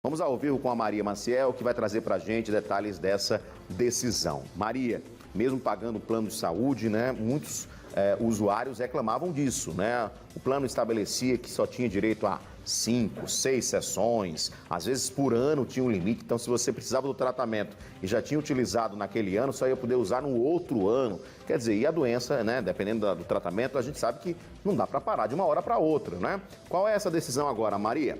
Vamos ao vivo com a Maria Maciel, que vai trazer para a gente detalhes dessa decisão. Maria, mesmo pagando o plano de saúde, né, muitos usuários reclamavam disso, né? O plano estabelecia que só tinha direito a 5, 6 sessões, às vezes por ano tinha um limite. Então, se você precisava do tratamento e já tinha utilizado naquele ano, só ia poder usar no outro ano. Quer dizer, e a doença, né, dependendo do tratamento, a gente sabe que não dá para parar de uma hora para outra, né? Qual é essa decisão agora, Maria?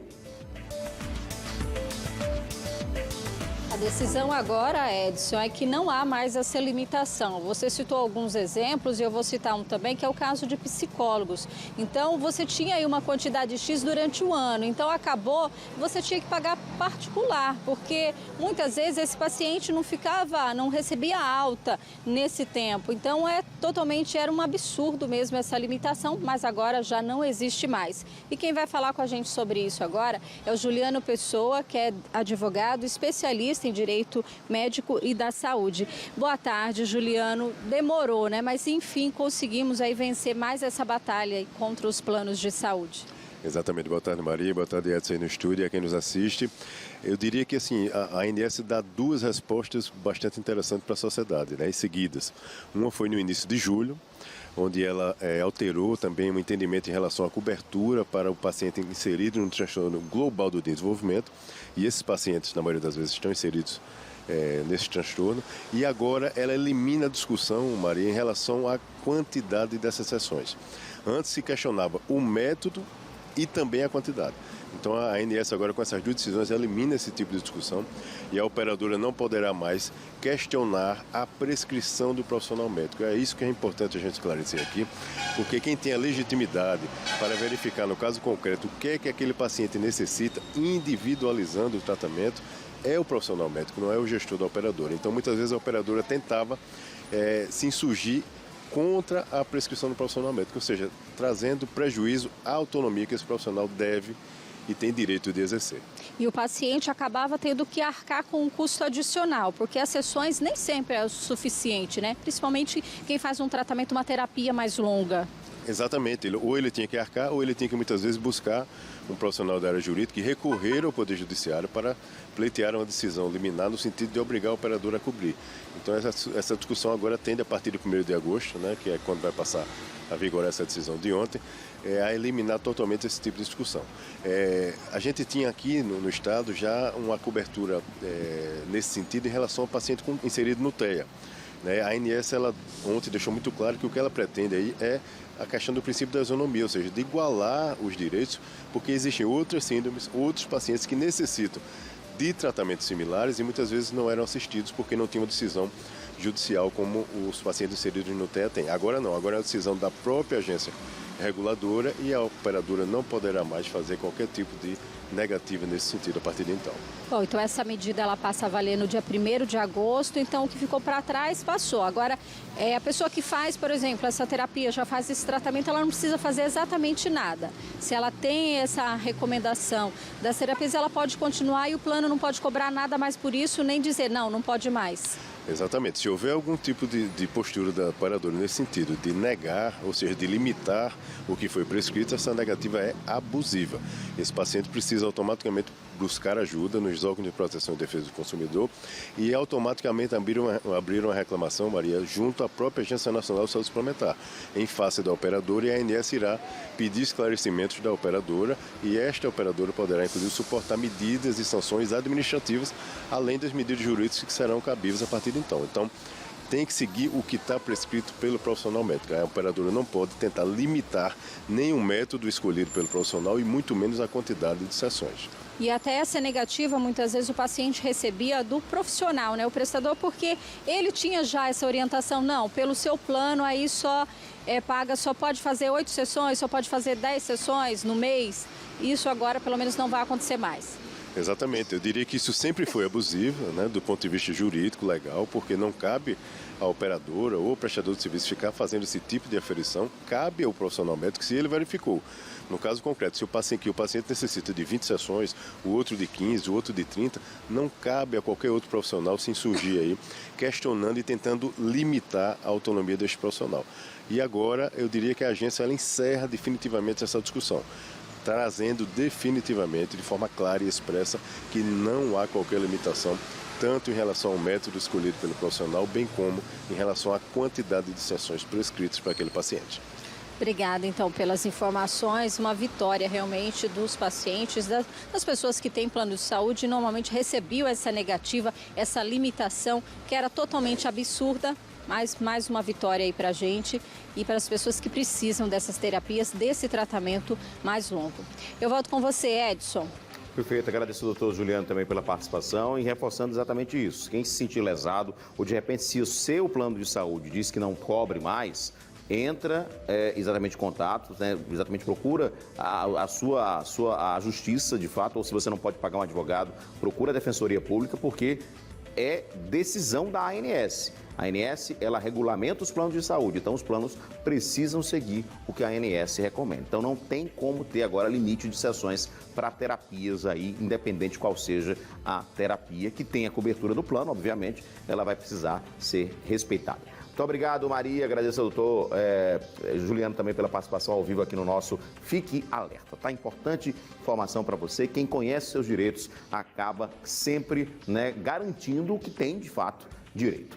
A decisão agora, Edson, é que não há mais essa limitação. Você citou alguns exemplos e eu vou citar um também, que é o caso de psicólogos. Então, você tinha aí uma quantidade X durante o ano, então acabou, você tinha que pagar particular, porque muitas vezes esse paciente não recebia alta nesse tempo. Então, era um absurdo mesmo essa limitação, mas agora já não existe mais. E quem vai falar com a gente sobre isso agora é o Juliano Pessoa, que é advogado especialista em direito médico e da saúde. Boa tarde, Juliano. Demorou, né? Mas enfim, conseguimos aí vencer mais essa batalha contra os planos de saúde. Exatamente. Boa tarde, Maria. Boa tarde, Edson, aí no estúdio e a quem nos assiste. Eu diria que assim, a ANS dá duas respostas bastante interessantes para a sociedade, né, seguidas. Uma foi no início de julho, onde ela alterou também um entendimento em relação à cobertura para o paciente inserido no transtorno global do desenvolvimento. E esses pacientes, na maioria das vezes, estão inseridos nesse transtorno. E agora ela elimina a discussão, Maria, em relação à quantidade dessas sessões. Antes se questionava o método e também a quantidade. Então a ANS agora, com essas duas decisões, elimina esse tipo de discussão e a operadora não poderá mais questionar a prescrição do profissional médico. É isso que é importante a gente esclarecer aqui, porque quem tem a legitimidade para verificar no caso concreto o que é que aquele paciente necessita, individualizando o tratamento, é o profissional médico, não é o gestor da operadora. Então muitas vezes a operadora tentava se insurgir contra a prescrição do profissional médico, ou seja, trazendo prejuízo à autonomia que esse profissional deve e tem direito de exercer. E o paciente acabava tendo que arcar com um custo adicional, porque as sessões nem sempre é o suficiente, né? Principalmente quem faz um tratamento, uma terapia mais longa. Exatamente, ou ele tinha que arcar, ou ele tinha que muitas vezes buscar um profissional da área jurídica e recorrer ao Poder Judiciário para pleitear uma decisão liminar no sentido de obrigar a operadora a cobrir. Então essa discussão agora tende a partir de 1º de agosto, né, que é quando vai passar a vigorar essa decisão de ontem, a eliminar totalmente esse tipo de discussão. A gente tinha aqui no estado já uma cobertura nesse sentido em relação ao paciente inserido no TEA. A ANS, ela ontem deixou muito claro que o que ela pretende aí é a questão do princípio da isonomia, ou seja, de igualar os direitos, porque existem outras síndromes, outros pacientes que necessitam de tratamentos similares e muitas vezes não eram assistidos porque não tinham decisão judicial como os pacientes inseridos no TEA têm. Agora não, agora é a decisão da própria agência reguladora e a operadora não poderá mais fazer qualquer tipo de negativa nesse sentido a partir de então. Bom, então essa medida ela passa a valer no dia 1º de agosto, então o que ficou para trás passou. Agora, a pessoa que faz, por exemplo, essa terapia, já faz esse tratamento, ela não precisa fazer exatamente nada. Se ela tem essa recomendação das terapias, ela pode continuar e o plano não pode cobrar nada mais por isso, nem dizer não pode mais. Exatamente. Se houver algum tipo de postura da operadora nesse sentido, de negar, ou seja, de limitar o que foi prescrito, essa negativa é abusiva. Esse paciente precisa automaticamente buscar ajuda nos órgãos de proteção e defesa do consumidor e automaticamente abrir uma reclamação, Maria, junto à própria Agência Nacional de Saúde Suplementar, em face da operadora, e a ANS irá pedir esclarecimentos da operadora e esta operadora poderá, inclusive, suportar medidas e sanções administrativas, além das medidas jurídicas que serão cabíveis a partir de então. Então, tem que seguir o que está prescrito pelo profissional médico. A operadora não pode tentar limitar nenhum método escolhido pelo profissional e muito menos a quantidade de sessões. E até essa negativa, muitas vezes o paciente recebia do profissional, né, o prestador, porque ele tinha já essa orientação, não, pelo seu plano aí só só pode fazer 8 sessões, só pode fazer 10 sessões no mês. Isso agora pelo menos não vai acontecer mais. Exatamente, eu diria que isso sempre foi abusivo, né, do ponto de vista jurídico, legal, porque não cabe à operadora ou ao prestador de serviço ficar fazendo esse tipo de aferição, cabe ao profissional médico se ele verificou. No caso concreto, se o paciente necessita de 20 sessões, o outro de 15, o outro de 30, não cabe a qualquer outro profissional se insurgir aí, questionando e tentando limitar a autonomia deste profissional. E agora, eu diria que a agência ela encerra definitivamente essa discussão. trazendo definitivamente, de forma clara e expressa, que não há qualquer limitação, tanto em relação ao método escolhido pelo profissional, bem como em relação à quantidade de sessões prescritas para aquele paciente. Obrigada, então, pelas informações. Uma vitória realmente dos pacientes, das pessoas que têm plano de saúde e normalmente recebiam essa negativa, essa limitação que era totalmente absurda. Mas mais uma vitória aí para a gente e para as pessoas que precisam dessas terapias, desse tratamento mais longo. Eu volto com você, Edson. Perfeito, agradeço ao doutor Juliano também pela participação e reforçando exatamente isso. Quem se sentir lesado ou de repente se o seu plano de saúde diz que não cobre mais, entra exatamente em contato, né, exatamente procura a justiça de fato, ou se você não pode pagar um advogado, procura a Defensoria Pública, porque é decisão da ANS. A ANS, ela regulamenta os planos de saúde, então os planos precisam seguir o que a ANS recomenda. Então não tem como ter agora limite de sessões para terapias aí, independente qual seja a terapia, que tem a cobertura do plano, obviamente, ela vai precisar ser respeitada. Muito obrigado, Maria. Agradeço ao doutor Juliano também pela participação ao vivo aqui no nosso Fique Alerta. Tá importante informação para você. Quem conhece seus direitos acaba sempre, né, garantindo o que tem de fato direito.